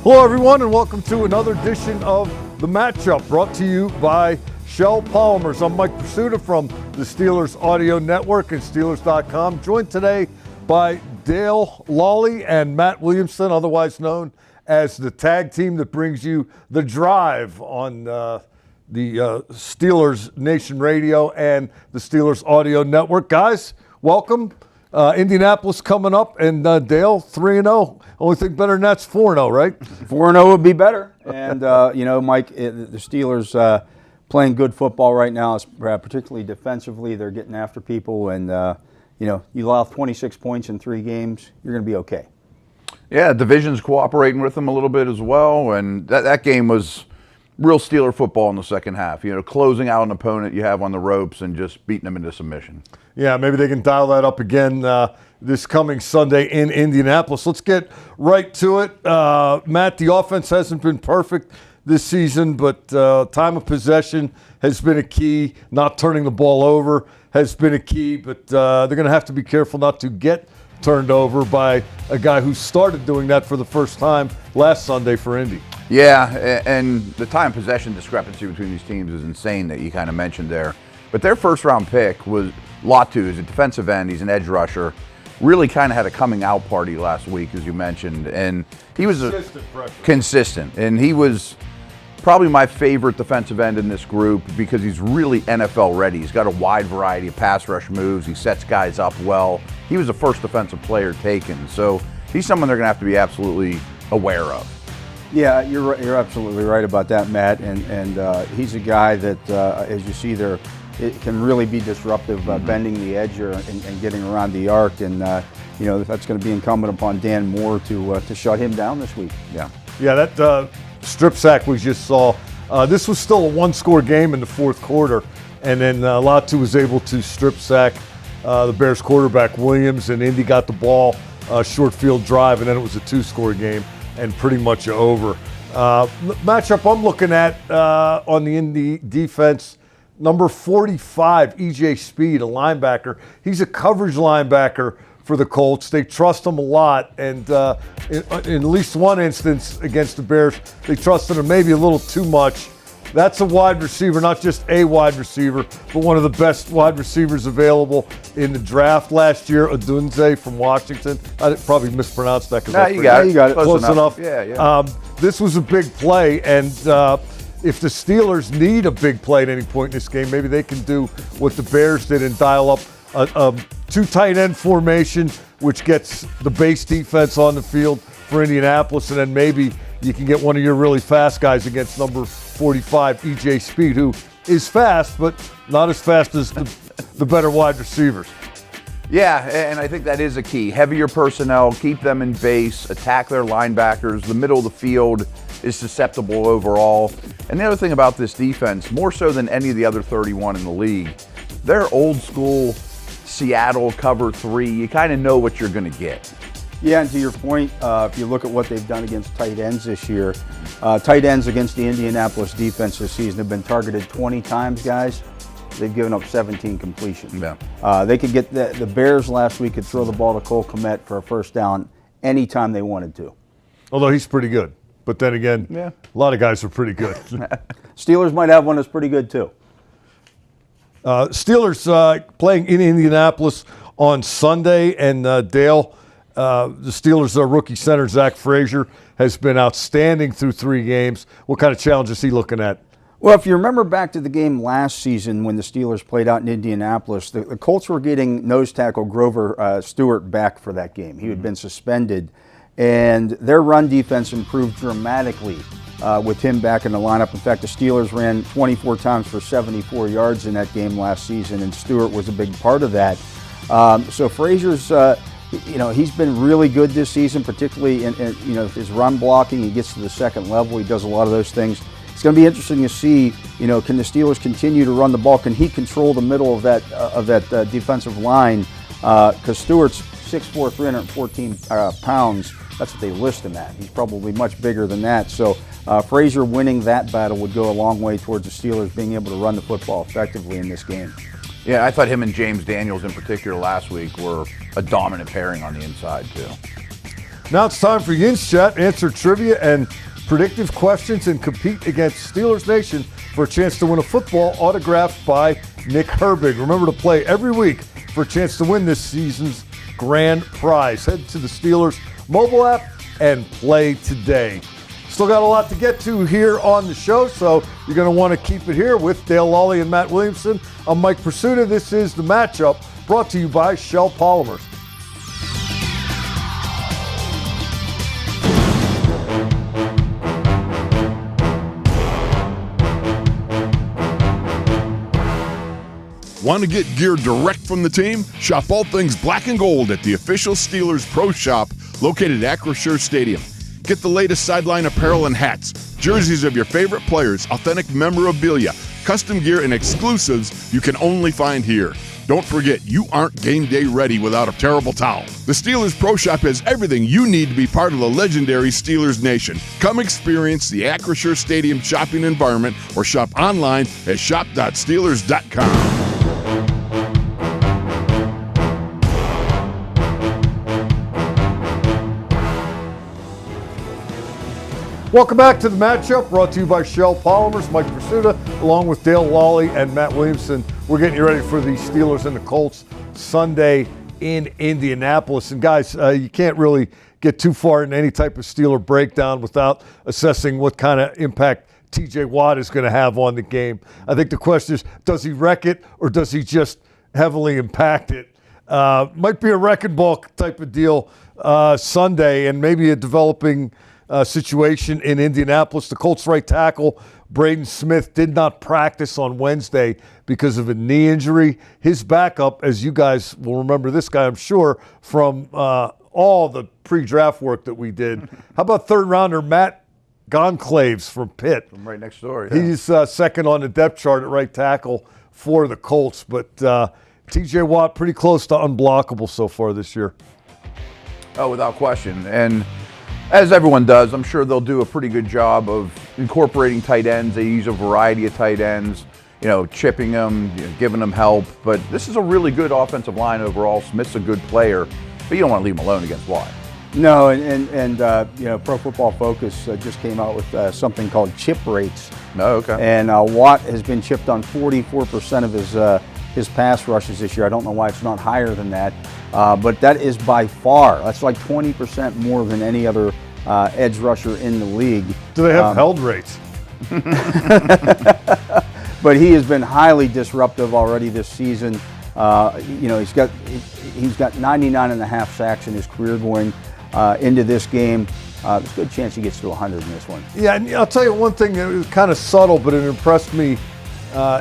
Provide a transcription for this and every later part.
Hello, everyone, and welcome to another edition of The Matchup, brought to you by Shell Polymers. I'm Mike Prisuta from the Steelers Audio Network and Steelers.com, joined today by Dale Lolley and Matt Williamson, otherwise known as the tag team that brings you The Drive on the Steelers Nation Radio and the Steelers Audio Network. Guys, welcome. Indianapolis coming up, and Dale, 3-0. Only thing better than that's 4-0, right? 4-0 would be better. And, Mike, the Steelers playing good football right now, particularly defensively. They're getting after people. And, you allow 26 points in 3 games, you're going to be okay. Yeah, division's cooperating with them a little bit as well. And that game was real Steeler football in the second half. Closing out an opponent you have on the ropes and just beating them into submission. Yeah, maybe they can dial that up again this coming Sunday in Indianapolis. Let's get right to it. Matt, the offense hasn't been perfect this season, but time of possession has been a key. Not turning the ball over has been a key, but they're going to have to be careful not to get turned over by a guy who started doing that for the first time last Sunday for Indy. Yeah, and the time possession discrepancy between these teams is insane that you kind of mentioned there. But their first-round pick was Latu, who's a defensive end. He's an edge rusher. Really kind of had a coming-out party last week, as you mentioned. And he was consistent. And he was probably my favorite defensive end in this group because he's really NFL ready. He's got a wide variety of pass rush moves. He sets guys up well. He was the first defensive player taken. So he's someone they're going to have to be absolutely aware of. Yeah, you're absolutely right about that, Matt. And he's a guy that, as you see there, it can really be disruptive, bending the edge and getting around the arc. And, that's going to be incumbent upon Dan Moore to shut him down this week. Yeah, that strip sack we just saw, this was still a one-score game in the fourth quarter. And then Latu was able to strip sack the Bears quarterback, Williamson, and Indy got the ball, short field drive, and then it was a 2-score game and pretty much over. Matchup I'm looking at on the Indy defense, number 45, E.J. Speed, a linebacker. He's a coverage linebacker for the Colts. They trust him a lot, and in at least one instance against the Bears, they trusted him maybe a little too much. That's a wide receiver, not just a wide receiver, but one of the best wide receivers available in the draft last year, Odunze from Washington. I probably mispronounced that. You got it. Close enough. Yeah. This was a big play, and if the Steelers need a big play at any point in this game, maybe they can do what the Bears did and dial up a 2 tight end formation, which gets the base defense on the field for Indianapolis, and then maybe you can get one of your really fast guys against number 45, E.J. Speed, who is fast, but not as fast as the better wide receivers. Yeah, and I think that is a key. Heavier personnel, keep them in base, attack their linebackers. The middle of the field is susceptible overall. And the other thing about this defense, more so than any of the other 31 in the league, they're old school Seattle cover 3. You kind of know what you're going to get. Yeah, and to your point, if you look at what they've done against tight ends this year, tight ends against the Indianapolis defense this season have been targeted 20 times, guys. They've given up 17 completions. Yeah. They could get the Bears last week could throw the ball to Cole Kmet for a first down anytime they wanted to. Although he's pretty good. But then again, a lot of guys are pretty good. Steelers might have one that's pretty good too. Steelers playing in Indianapolis on Sunday, and Dale, the Steelers' rookie center, Zach Frazier, has been outstanding through 3 games. What kind of challenge is he looking at? Well, if you remember back to the game last season when the Steelers played out in Indianapolis, the Colts were getting nose tackle Grover Stewart back for that game. He had been suspended, and their run defense improved dramatically with him back in the lineup. In fact, the Steelers ran 24 times for 74 yards in that game last season, and Stewart was a big part of that. So Frazier's he's been really good this season, particularly in his run blocking. He gets to the second level. He does a lot of those things. It's going to be interesting to see, can the Steelers continue to run the ball? Can he control the middle of that defensive line? Because Stewart's 6'4", 314 pounds. That's what they list him at. He's probably much bigger than that. So Frazier winning that battle would go a long way towards the Steelers being able to run the football effectively in this game. Yeah, I thought him and James Daniels in particular last week were a dominant pairing on the inside too. Now it's time for Yinzchat. Answer trivia and predictive questions and compete against Steelers Nation for a chance to win a football autographed by Nick Herbig. Remember to play every week for a chance to win this season's grand prize. Head to the Steelers mobile app and play today. Still got a lot to get to here on the show, so you're going to want to keep it here with Dale Lolley and Matt Williamson. I'm Mike Prisuta. This is The Matchup, brought to you by Shell Polymers. Want to get gear direct from the team? Shop all things black and gold at the official Steelers Pro Shop located at Acrisure Stadium. Get the latest sideline apparel and hats, jerseys of your favorite players, authentic memorabilia, custom gear, and exclusives you can only find here. Don't forget, you aren't game day ready without a terrible towel. The Steelers Pro Shop has everything you need to be part of the legendary Steelers Nation. Come experience the Acrisure Stadium shopping environment or shop online at shop.steelers.com. Welcome back to The Matchup, brought to you by Shell Polymers. Mike Prisuta, along with Dale Lolley and Matt Williamson. We're getting you ready for the Steelers and the Colts Sunday in Indianapolis. And guys, you can't really get too far in any type of Steeler breakdown without assessing what kind of impact TJ Watt is going to have on the game. I think the question is, does he wreck it or does he just heavily impact it? Might be a wrecking ball type of deal Sunday, and maybe a developing situation in Indianapolis. The Colts right tackle, Braden Smith, did not practice on Wednesday because of a knee injury. His backup, as you guys will remember this guy, I'm sure, from all the pre-draft work that we did. How about third-rounder Matt Gonclaves from Pitt? From right next door, yeah. He's second on the depth chart at right tackle for the Colts. But TJ Watt, pretty close to unblockable so far this year. Oh, without question. And as everyone does, I'm sure they'll do a pretty good job of incorporating tight ends. They use a variety of tight ends, chipping them, giving them help. But this is a really good offensive line overall. Smith's a good player, but you don't want to leave him alone against Watt. No, and Pro Football Focus just came out with something called chip rates. Oh, okay. And Watt has been chipped on 44% of his pass rushes this year. I don't know why it's not higher than that, but that is by far, that's like 20% more than any other edge rusher in the league. Do they have held rates? But he has been highly disruptive already this season. He's got 99.5 sacks in his career going into this game. There's a good chance he gets to 100 in this one. Yeah, and I'll tell you one thing that was kind of subtle, but it impressed me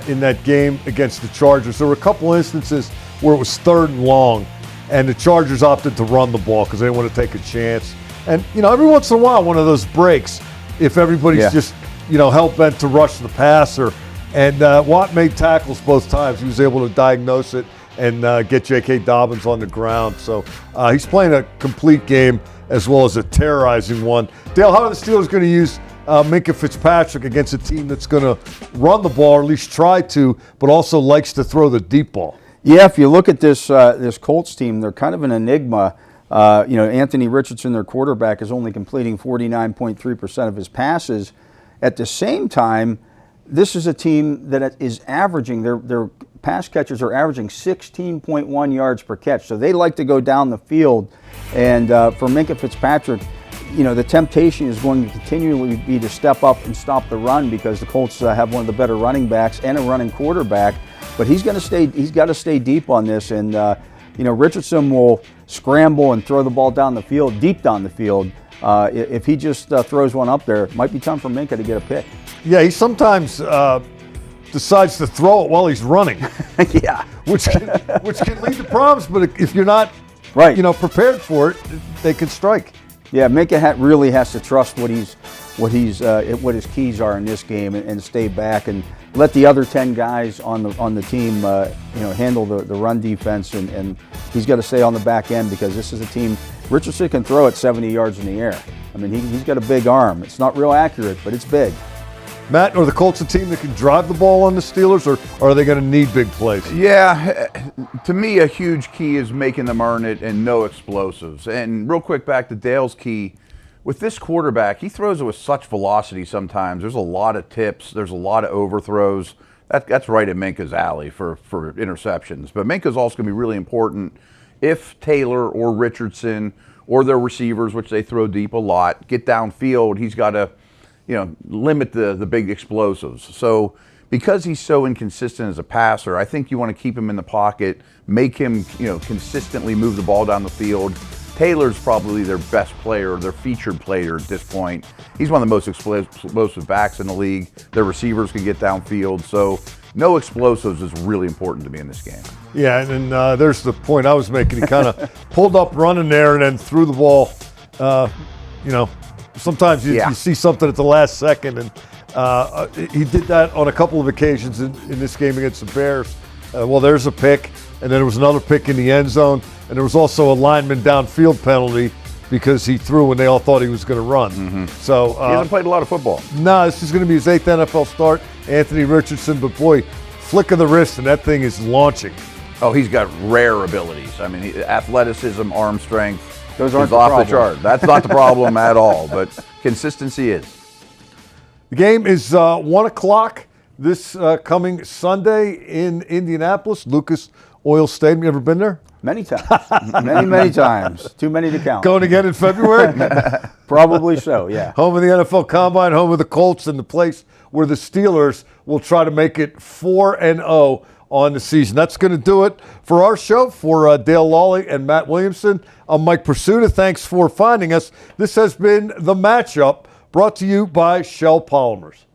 in that game against the Chargers. There were a couple instances where it was 3rd and long, and the Chargers opted to run the ball because they didn't want to take a chance. And, every once in a while, one of those breaks, if everybody's just, hell-bent to rush the passer. And Watt made tackles both times. He was able to diagnose it and get J.K. Dobbins on the ground. So he's playing a complete game as well as a terrorizing one. Dale, how are the Steelers going to use Minkah Fitzpatrick against a team that's going to run the ball, or at least try to, but also likes to throw the deep ball? Yeah, if you look at this Colts team, they're kind of an enigma. Anthony Richardson, their quarterback, is only completing 49.3% of his passes. At the same time, this is a team that is averaging, their pass catchers are averaging 16.1 yards per catch. So they like to go down the field. And for Minkah Fitzpatrick, the temptation is going to continually be to step up and stop the run because the Colts have one of the better running backs and a running quarterback. But he's got to stay deep on this. And, Richardson will scramble and throw the ball down the field, deep down the field. If he just throws one up there, it might be time for Minkah to get a pick. Yeah, he sometimes decides to throw it while he's running. Yeah. Which can lead to problems, but if you're not prepared for it, they can strike. Yeah, Minkah really has to trust what his keys are in this game and stay back and let the other 10 guys on the team handle the run defense, and he's got to stay on the back end because this is a team. Richardson can throw it 70 yards in the air. I mean, he's got a big arm. It's not real accurate, but it's big. Matt, are the Colts a team that can drive the ball on the Steelers, or are they going to need big plays? Yeah, to me, a huge key is making them earn it and no explosives. And real quick, back to Dale's key. With this quarterback, he throws it with such velocity sometimes. There's a lot of tips. There's a lot of overthrows. That's right in Minkah's alley for interceptions. But Minkah's also going to be really important if Taylor or Richardson or their receivers, which they throw deep a lot, get downfield. He's got to, limit the big explosives. So because he's so inconsistent as a passer, I think you want to keep him in the pocket, make him, consistently move the ball down the field. Taylor's probably their best player, their featured player at this point. He's one of the most explosive backs in the league. Their receivers can get downfield. So no explosives is really important to me in this game. Yeah, and then there's the point I was making. He kind of pulled up running there and then threw the ball. Sometimes you see something at the last second, and he did that on a couple of occasions in this game against the Bears. There's a pick, and then there was another pick in the end zone, and there was also a lineman downfield penalty because he threw when they all thought he was going to run. Mm-hmm. So he hasn't played a lot of football. No, this is going to be his 8th NFL start, Anthony Richardson. But boy, flick of the wrist, and that thing is launching. Oh, he's got rare abilities. I mean, athleticism, arm strength. Those aren't off the chart. That's not the problem at all, but consistency is. The game is 1 o'clock this coming Sunday in Indianapolis, Lucas Oil Stadium. You ever been there? Many times. many times. Too many to count. Going again in February? Probably so, yeah. Home of the NFL Combine, home of the Colts, and the place where the Steelers will try to make it 4-0 on the season. That's going to do it for our show. For Dale Lolley and Matt Williamson, I'm Mike Prisuta. Thanks for finding us. This has been The Matchup, brought to you by Shell Polymers.